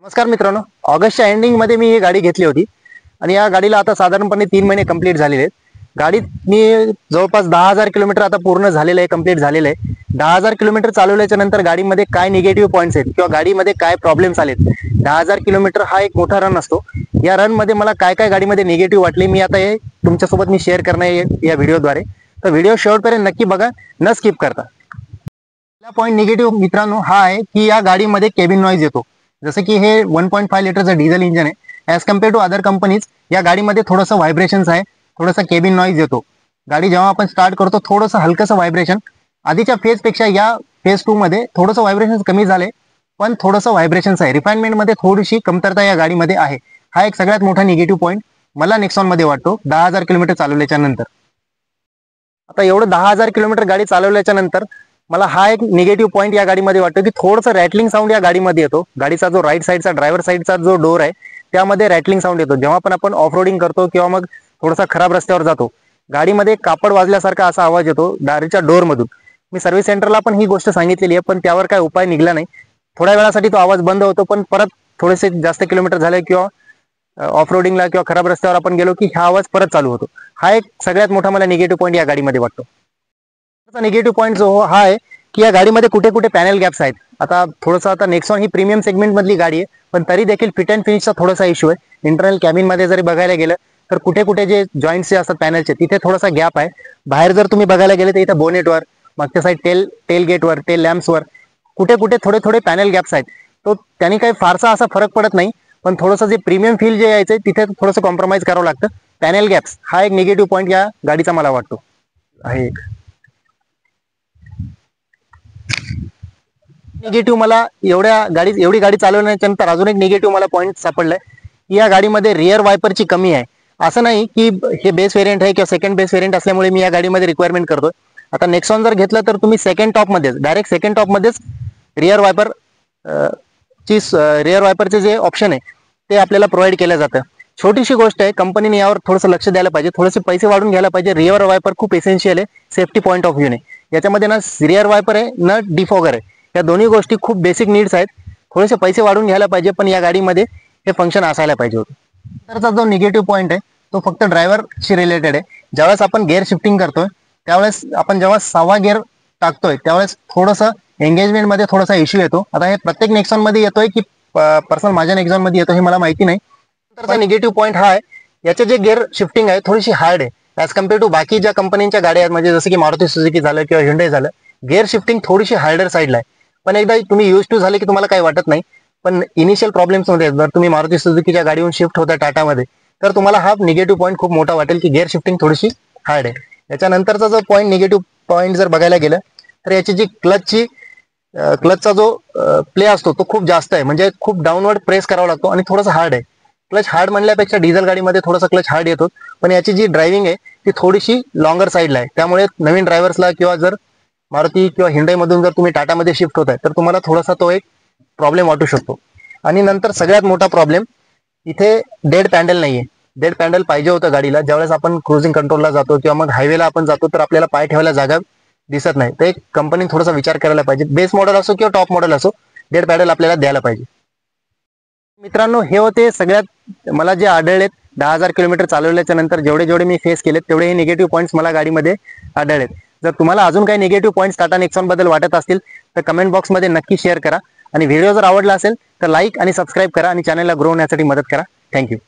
नमस्कार मित्रांनो, ऑगस्टच्या एंडिंग मध्ये मी ही गाडी घेतली होती आणि या गाडीला आता साधारणपणे 3 महिने कंप्लीट झालेले आहेत. गाडीत मी जवळपास 10,000 किलोमीटर आता पूर्ण झालेलं आहे, कंप्लीट झालेलं आहे. 10,000 किलोमीटर चालवल्याच्या नंतर गाडीमध्ये काय निगेटिव्ह पॉईंट्स आहेत किंवा गाडीमध्ये काय प्रॉब्लेम्स आलेत. 10,000 किलोमीटर हा एक मोठा रन असतो. या रन मध्ये मला काय काय गाडीमध्ये निगेटिव्ह वाटले मी आता हे तुमच्यासोबत मी शेअर करणार आहे या व्हिडिओद्वारे. तर व्हिडिओ शेवटपर्यंत नक्की बघा, न स्किप करता. पहिला पॉईंट निगेटिव्ह मित्रांनो हा आहे की या गाडीमध्ये केबिन नॉईज येतो. जसं की हे 1.5 लिटरचं डिझेल इंजन आहे. As compared to other companies या गाडीमध्ये थोडंसं व्हायब्रेशन्स आहे, थोडंसं केबिन नॉईज येतो. गाडी जेव्हा आपण स्टार्ट करतो थोडंसं हलकंसं व्हायब्रेशन आधीच्या फेजपेक्षा या फेज 2 मध्ये थोडंसं व्हायब्रेशन कमी झाले, पण थोडंसं व्हायब्रेशन्स आहे. रिफाइनमेंटमध्ये थोडीशी कमतरता या गाडीमध्ये आहे. हा एक सगळ्यात मोठा निगेटिव्ह पॉईंट मला नेक्सॉनमध्ये वाटतो 10,000 किलोमीटर चालवल्याच्या नंतर. आता एवढं 10,000 किलोमीटर गाडी चालवल्याच्या नंतर मला हा एक निगेटिव्ह पॉईंट या गाडीमध्ये वाटतो की थोडंसं रॅटलिंग साऊंड या गाडीमध्ये येतो. गाडीचा जो राईट साईडचा ड्रायव्हर साईडचा जो डोर आहे त्यामध्ये रॅटलिंग साऊंड येतो. जेव्हा पण आपण ऑफ रोडिंग करतो किंवा मग थोडासा खराब रस्त्यावर जातो, गाडीमध्ये कापड वाजल्यासारखा असा आवाज येतो गाडीच्या डोरमधून. मी सर्व्हिस सेंटरला पण ही गोष्ट सांगितलेली आहे, पण त्यावर काय उपाय निघला नाही. थोड्या वेळासाठी तो आवाज बंद होतो, पण परत थोडेसे जास्त किलोमीटर झाले किंवा ऑफ रोडिंगला किंवा खराब रस्त्यावर आपण गेलो की हा आवाज परत चालू होतो. हा एक सगळ्यात मोठा मला निगेटिव्ह पॉईंट या गाडीमध्ये वाटतो. निगेटिव्ह पॉईंट जो हा आहे की या गाडीमध्ये कुठे कुठे पॅनल गॅप्स आहेत. आता नेक्सॉन ही प्रीमियम सेगमेंट मधली गाडी आहे, पण तरी देखील फिट अँड फिनिशचा थोडासा इश्यू आहे. इंटरनल कॅबिन मध्ये जरी बघायला गेलं तर कुठे कुठे जे जॉईंट्स जे असतात पॅनलचे तिथे थोडासा गॅप आहे. बाहेर जर तुम्ही बघायला गेले तर इथे बोनेटवर, मागच्या साईड टेल गेटवर, टेल लॅम्प्सवर कुठे कुठे थोडे थोडे पॅनल गॅप्स आहेत. तो त्यांनी काही फारसा असा फरक पडत नाही, पण थोडंसं जे प्रीमियम फील जे यायचं तिथे थोडंसं कॉम्प्रोमाइज करावं लागतं. पॅनल गॅप्स हा एक निगेटिव्ह पॉईंट या गाडीचा मला वाटतो आहे. निगेटिव्ह मला एवढी गाडी चालवण्याच्या नंतर अजून एक निगेटिव्ह मला पॉईंट सापडलाय की या गाडीमध्ये रिअर वायपरची कमी आहे. असं नाही की हे बेस वेरियंट आहे किंवा सेकंड बेस वेरियंट असल्यामुळे मी या गाडीमध्ये रिक्वायरमेंट करतोय. आता नेक्सॉन जर घेतलं तर तुम्ही डायरेक्ट सेकंड टॉप मध्येच रिअर वायपरचे जे ऑप्शन आहे ते आपल्याला प्रोव्हाइड केलं जातं. छोटीशी गोष्ट आहे, कंपनीने यावर थोडंसं लक्ष द्यायला पाहिजे, थोडेसे पैसे वाढून घ्यायला पाहिजे. रिअर वायपर खूप एसेन्शियल आहे सेफ्टी पॉईंट ऑफ व्ह्यूने. याच्यामध्ये ना रिअर वायपर आहे ना डिफॉगर आहे. या दोन्ही गोष्टी खूप बेसिक नीड्स आहेत. थोडेसे पैसे वाढून घ्यायला पाहिजे, पण या गाडीमध्ये हे फंक्शन असायला पाहिजे होतं. नंतरचा जो निगेटिव्ह पॉईंट आहे तो फक्त ड्रायव्हरशी रिलेटेड आहे. ज्यावेळेस आपण गिअर शिफ्टिंग करतोय त्यावेळेस आपण जेव्हा 6वा गिअर टाकतोय त्यावेळेस थोडंसं एंगेजमेंटमध्ये थोडासा इश्यू येतो. आता हे प्रत्येक नेक्सॉनमध्ये येतोय की पर्सनल माझ्या नेक्सॉनमध्ये येतो हे मला माहिती नाही. नंतरचा निगेटिव्ह पॉईंट हा आहे याचे जे गिअर शिफ्टिंग आहे थोडीशी हार्ड आहे ॲज कम्पेअर टू बाकी ज्या कंपनीच्या गाड्या आहेत, म्हणजे जसं की मारुती सुझुकी झालं किंवा ह्युंडई झालं, गिअर शिफ्टिंग थोडीशी हार्डर साईडला आहे. पण एकदा तुम्ही यूज टू झाले की तुम्हाला काही वाटत नाही. पण इनिशियल प्रॉब्लेम्स मध्ये जर तुम्ही मारुती सुझुकीच्या गाडीहून शिफ्ट होता टाटामध्ये तर तुम्हाला हा निगेटिव्ह पॉईंट खूप मोठा वाटेल की गिअर शिफ्टिंग थोडीशी हार्ड आहे. याच्यानंतरचा जो पॉईंट निगेटिव्ह पॉईंट जर बघायला गेलं तर याची जी क्लचचा जो प्ले असतो तो खूप जास्त आहे, म्हणजे खूप डाऊनवर्ड प्रेस करावा लागतो आणि थोडासा हार्ड आहे. क्लच हार्ड म्हणल्यापेक्षा डिझेल गाडीमध्ये थोडासा क्लच हार्ड येतो, पण याची जी ड्रायव्हिंग आहे ती थोडीशी लॉंगर साईडला आहे. त्यामुळे नवीन ड्रायव्हर्सला किंवा जर मारुती किंवा हिंडई मधून जर तुम्ही टाटामध्ये शिफ्ट होताय तर तुम्हाला थोडासा तो एक प्रॉब्लेम वाटू शकतो. आणि नंतर सगळ्यात मोठा प्रॉब्लेम इथे डेड पॅन्डल नाहीये. डेड पॅन्डल पाहिजे होतं गाडीला. ज्यावेळेस आपण क्रुझिंग कंट्रोलला जातो किंवा मग हायवेला आपण जातो तर आपल्याला पाय ठेवायला जागा दिसत नाही. तर एक कंपनीने थोडासा विचार करायला पाहिजे. बेस मॉडेल असो किंवा टॉप मॉडेल असो, डेड पॅन्डल आपल्याला द्यायला पाहिजे. मित्रांनो, हे होते सगळ्यात मला जे आढळलेत 10,000 किलोमीटर चालवल्याच्या नंतर जेवढे मी फेस केलेत तेवढे हे निगेटिव्ह पॉईंट्स मला गाडीमध्ये आढळलेत. जर तुम्हाला अजून काही निगेटिव्ह पॉईंट्स टाटा नेक्सॉन बद्दल वाटत असतील तर कमेंट बॉक्समध्ये नक्की शेअर करा. आणि व्हिडिओ जर आवडला असेल तर लाईक आणि सबस्क्राईब करा आणि चॅनलला ग्रो होण्यासाठी मदत करा. थँक्यू.